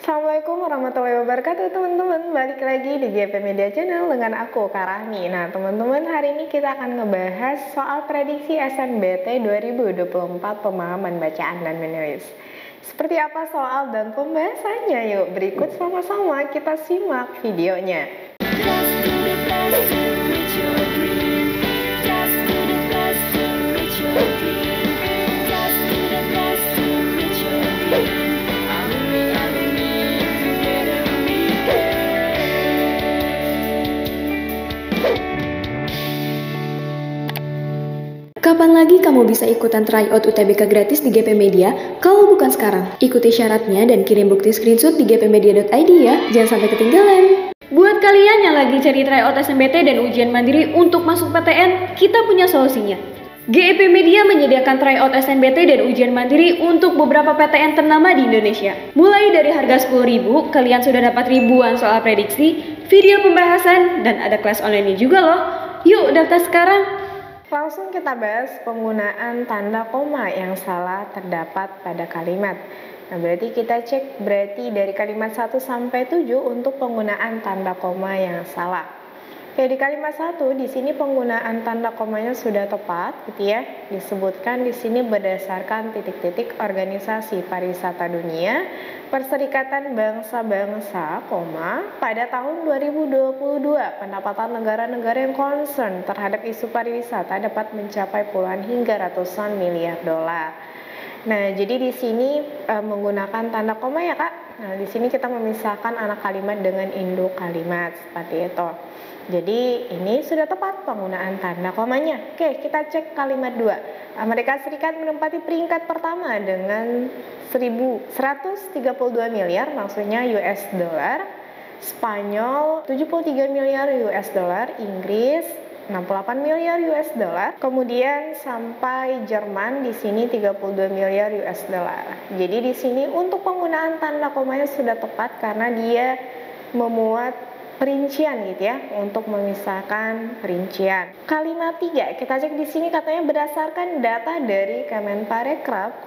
Assalamualaikum warahmatullahi wabarakatuh teman-teman. Balik lagi di GP Media Channel dengan aku Kak Rahmi. Nah teman-teman, hari ini kita akan ngebahas soal prediksi SNBT 2024 pemahaman bacaan dan menulis. Seperti apa soal dan pembahasannya? Yuk berikut sama-sama kita simak videonya. Kapan lagi kamu bisa ikutan tryout UTBK gratis di GP Media kalau bukan sekarang? Ikuti syaratnya dan kirim bukti screenshot di gpmedia.id ya, jangan sampai ketinggalan. Buat kalian yang lagi cari tryout SNBT dan ujian mandiri untuk masuk PTN, kita punya solusinya. GEP Media menyediakan tryout SNBT dan ujian mandiri untuk beberapa PTN ternama di Indonesia. Mulai dari harga 10.000, kalian sudah dapat ribuan soal prediksi, video pembahasan, dan ada kelas online juga loh. Yuk daftar sekarang! Langsung kita bahas penggunaan tanda koma yang salah terdapat pada kalimat. Nah, berarti kita cek dari kalimat 1 sampai 7 untuk penggunaan tanda koma yang salah. Oke, di kalimat 1 di sini penggunaan tanda komanya sudah tepat gitu ya. Disebutkan di sini berdasarkan titik-titik organisasi pariwisata dunia, Perserikatan Bangsa-Bangsa, pada tahun 2022 pendapatan negara-negara yang concern terhadap isu pariwisata dapat mencapai puluhan hingga ratusan miliar dolar. Nah, jadi di sini menggunakan tanda koma ya Kak. Nah, di sini kita memisahkan anak kalimat dengan induk kalimat seperti itu. Jadi ini sudah tepat penggunaan tanda komanya. Oke, kita cek kalimat 2. Amerika Serikat menempati peringkat pertama dengan 132 miliar, maksudnya US dollar. Spanyol 73 miliar US dollar, Inggris 68 miliar US dollar, kemudian sampai Jerman di sini 32 miliar US dollar. Jadi di sini untuk penggunaan tanda komanya sudah tepat karena dia memuat perincian gitu ya, untuk memisahkan perincian. Kalimat 3, kita cek di sini katanya berdasarkan data dari Kemenparekraf,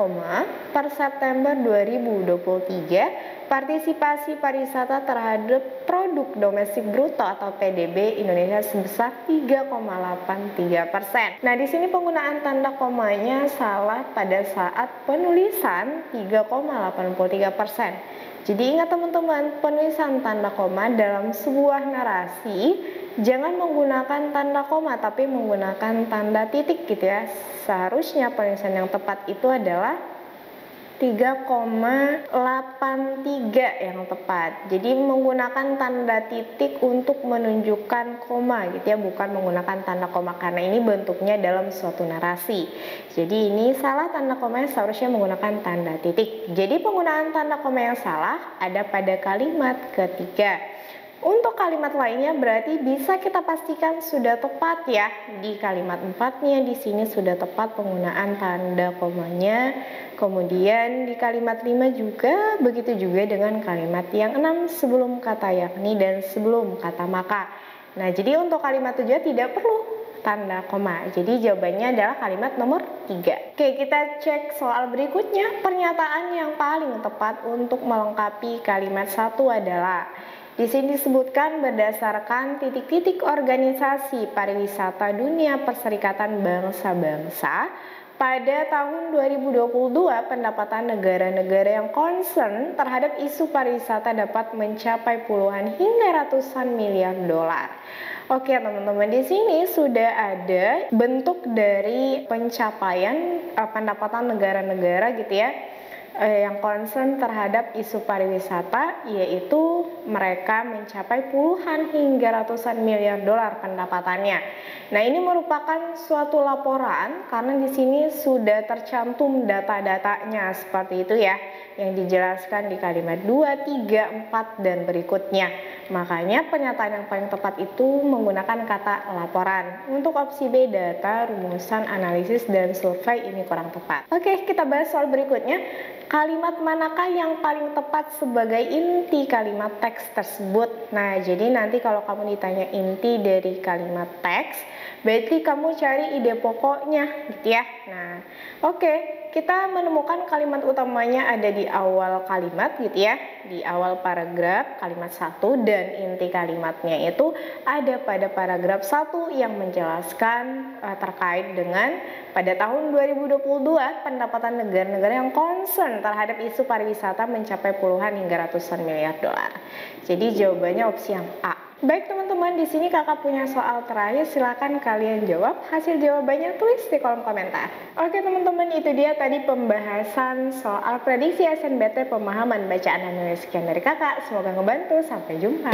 per September 2023, partisipasi pariwisata terhadap produk domestik bruto atau PDB Indonesia sebesar 3,83%. Nah, di sini penggunaan tanda komanya salah pada saat penulisan 3,83%. Jadi ingat teman-teman, penulisan tanda koma dalam sebuah narasi jangan menggunakan tanda koma tapi menggunakan tanda titik gitu ya. Seharusnya penulisan yang tepat itu adalah 3,83 yang tepat. Jadi menggunakan tanda titik untuk menunjukkan koma gitu ya, bukan menggunakan tanda koma karena ini bentuknya dalam suatu narasi. Jadi ini salah, tanda komanya seharusnya menggunakan tanda titik. Jadi penggunaan tanda koma yang salah ada pada kalimat ketiga. Untuk kalimat lainnya berarti bisa kita pastikan sudah tepat ya. Di kalimat 4-nya di sini sudah tepat penggunaan tanda komanya. Kemudian di kalimat 5 juga, begitu juga dengan kalimat yang 6 sebelum kata yakni dan sebelum kata maka. Nah, jadi untuk kalimat 7 tidak perlu tanda koma. Jadi jawabannya adalah kalimat nomor 3. Oke, kita cek soal berikutnya. Pernyataan yang paling tepat untuk melengkapi kalimat 1 adalah di sini disebutkan berdasarkan titik-titik organisasi pariwisata dunia Perserikatan Bangsa-Bangsa pada tahun 2022 pendapatan negara-negara yang concern terhadap isu pariwisata dapat mencapai puluhan hingga ratusan miliar dolar. Oke teman-teman, di sini sudah ada bentuk dari pencapaian pendapatan negara-negara gitu ya, yang concern terhadap isu pariwisata, yaitu mereka mencapai puluhan hingga ratusan miliar dolar pendapatannya. Nah, ini merupakan suatu laporan karena di sini sudah tercantum data-datanya seperti itu ya, yang dijelaskan di kalimat 2, 3, 4 dan berikutnya. Makanya pernyataan yang paling tepat itu menggunakan kata laporan. Untuk opsi B, data, rumusan, analisis, dan survei ini kurang tepat. Oke, kita bahas soal berikutnya. Kalimat manakah yang paling tepat sebagai inti kalimat teks tersebut? Nah, jadi nanti kalau kamu ditanya inti dari kalimat teks, berarti kamu cari ide pokoknya gitu ya. Nah, oke, kita menemukan kalimat utamanya ada di awal kalimat gitu ya, di awal paragraf kalimat 1, dan inti kalimatnya itu ada pada paragraf 1 yang menjelaskan terkait dengan pada tahun 2022 pendapatan negara-negara yang concern terhadap isu pariwisata mencapai puluhan hingga ratusan miliar dolar. Jadi jawabannya opsi yang A. Baik teman-teman, di sini kakak punya soal terakhir, silakan kalian jawab. Hasil jawabannya tulis di kolom komentar. Oke teman-teman, itu dia tadi pembahasan soal prediksi SNBT pemahaman bacaan dan nulis. Sekian dari kakak, semoga ngebantu. Sampai jumpa.